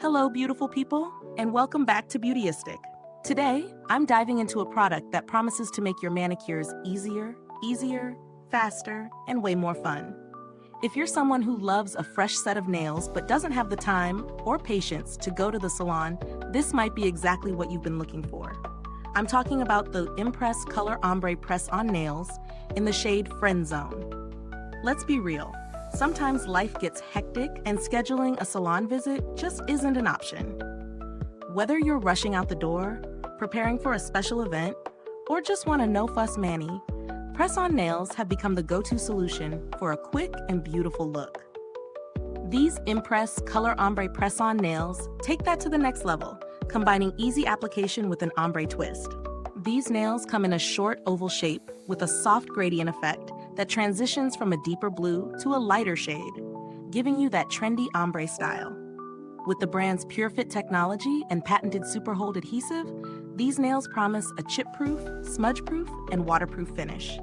Hello, beautiful people, and welcome back to Beautyistic. Today, I'm diving into a product that promises to make your manicures easier, faster, and way more fun. If you're someone who loves a fresh set of nails but doesn't have the time or patience to go to the salon, this might be exactly what you've been looking for. I'm talking about the imPRESS Color Ombre Press-On Nails in the shade Friendzone. Let's be real. Sometimes life gets hectic and scheduling a salon visit just isn't an option. Whether you're rushing out the door, preparing for a special event, or just want a no-fuss mani, press-on nails have become the go-to solution for a quick and beautiful look. These imPRESS Color Ombre Press-On Nails take that to the next level, combining easy application with an ombre twist. These nails come in a short oval shape with a soft gradient effect that transitions from a deeper blue to a lighter shade, giving you that trendy ombre style. With the brand's PureFit Technology and patented Superhold adhesive, these nails promise a chip-proof, smudge-proof, and waterproof finish.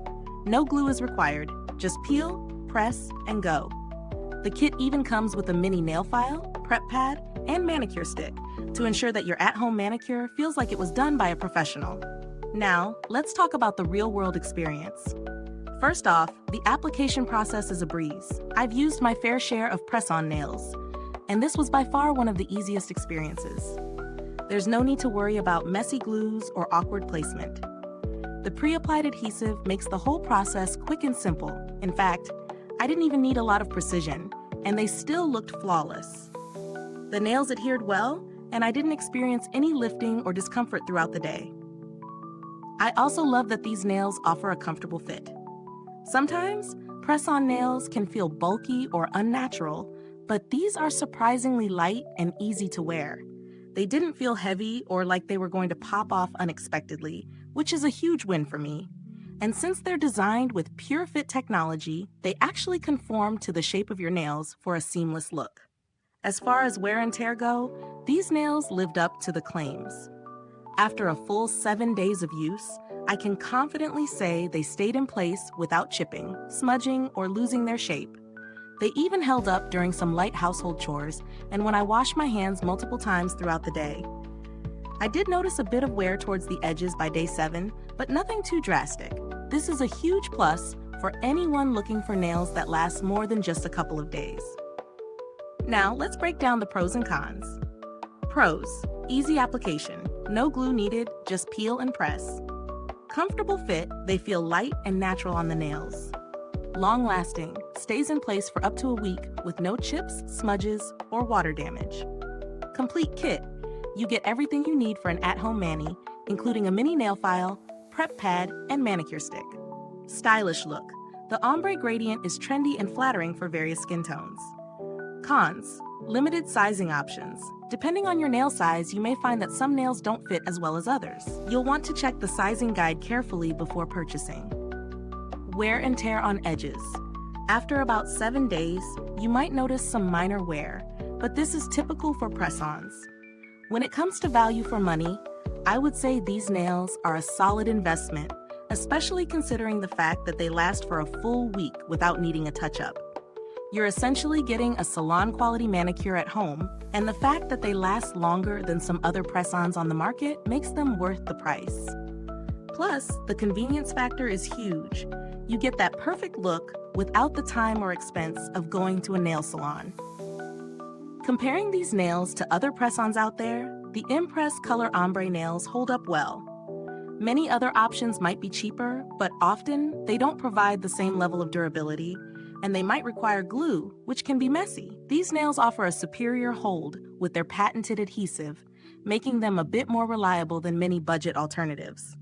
No glue is required, just peel, press, and go. The kit even comes with a mini nail file, prep pad, and manicure stick to ensure that your at-home manicure feels like it was done by a professional. Now, let's talk about the real-world experience. First off, the application process is a breeze. I've used my fair share of press-on nails, and this was by far one of the easiest experiences. There's no need to worry about messy glues or awkward placement. The pre-applied adhesive makes the whole process quick and simple. In fact, I didn't even need a lot of precision, and they still looked flawless. The nails adhered well, and I didn't experience any lifting or discomfort throughout the day. I also love that these nails offer a comfortable fit. Sometimes, press-on nails can feel bulky or unnatural, but these are surprisingly light and easy to wear. They didn't feel heavy or like they were going to pop off unexpectedly, which is a huge win for me. And since they're designed with PureFit technology, they actually conform to the shape of your nails for a seamless look. As far as wear and tear go, these nails lived up to the claims. After a full 7 days of use, I can confidently say they stayed in place without chipping, smudging, or losing their shape. They even held up during some light household chores and when I washed my hands multiple times throughout the day. I did notice a bit of wear towards the edges by day 7, but nothing too drastic. This is a huge plus for anyone looking for nails that last more than just a couple of days. Now, let's break down the pros and cons. Pros: easy application, no glue needed, just peel and press. Comfortable fit, they feel light and natural on the nails. Long-lasting, stays in place for up to a week with no chips, smudges, or water damage. Complete kit, you get everything you need for an at-home mani, including a mini nail file, prep pad, and manicure stick. Stylish look, the ombre gradient is trendy and flattering for various skin tones. Cons: limited sizing options. Depending on your nail size, you may find that some nails don't fit as well as others. You'll want to check the sizing guide carefully before purchasing. Wear and tear on edges. After about 7 days, you might notice some minor wear, but this is typical for press-ons. When it comes to value for money, I would say these nails are a solid investment, especially considering the fact that they last for a full week without needing a touch-up. You're essentially getting a salon-quality manicure at home, and the fact that they last longer than some other press-ons on the market makes them worth the price. Plus, the convenience factor is huge. You get that perfect look without the time or expense of going to a nail salon. Comparing these nails to other press-ons out there, the imPRESS Color Ombre nails hold up well. Many other options might be cheaper, but often they don't provide the same level of durability, and they might require glue, which can be messy. These nails offer a superior hold with their patented adhesive, making them a bit more reliable than many budget alternatives.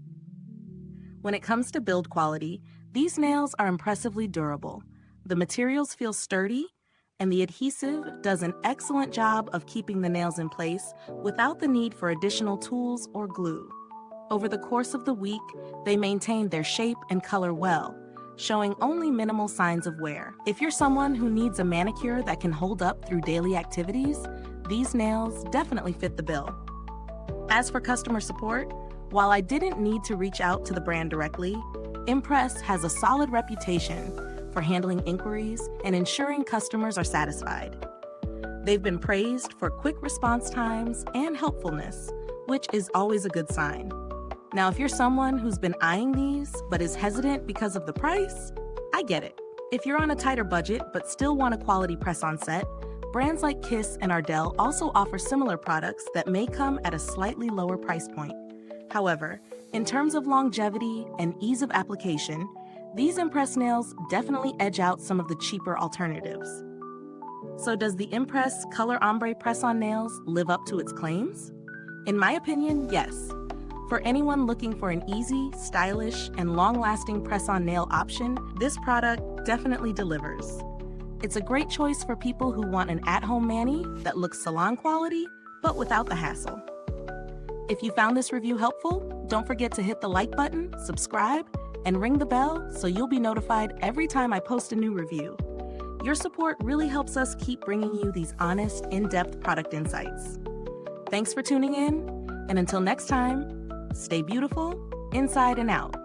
When it comes to build quality, these nails are impressively durable. The materials feel sturdy, and the adhesive does an excellent job of keeping the nails in place without the need for additional tools or glue. Over the course of the week, they maintain their shape and color well, showing only minimal signs of wear. If you're someone who needs a manicure that can hold up through daily activities, these nails definitely fit the bill. As for customer support, while I didn't need to reach out to the brand directly, imPRESS has a solid reputation for handling inquiries and ensuring customers are satisfied. They've been praised for quick response times and helpfulness, which is always a good sign. Now, if you're someone who's been eyeing these but is hesitant because of the price, I get it. If you're on a tighter budget but still want a quality press-on set, brands like Kiss and Ardell also offer similar products that may come at a slightly lower price point. However, in terms of longevity and ease of application, these imPRESS nails definitely edge out some of the cheaper alternatives. So does the imPRESS Color Ombre press-on nails live up to its claims? In my opinion, yes. For anyone looking for an easy, stylish, and long-lasting press-on nail option, this product definitely delivers. It's a great choice for people who want an at-home mani that looks salon quality, but without the hassle. If you found this review helpful, don't forget to hit the like button, subscribe, and ring the bell so you'll be notified every time I post a new review. Your support really helps us keep bringing you these honest, in-depth product insights. Thanks for tuning in, and until next time, stay beautiful, inside and out.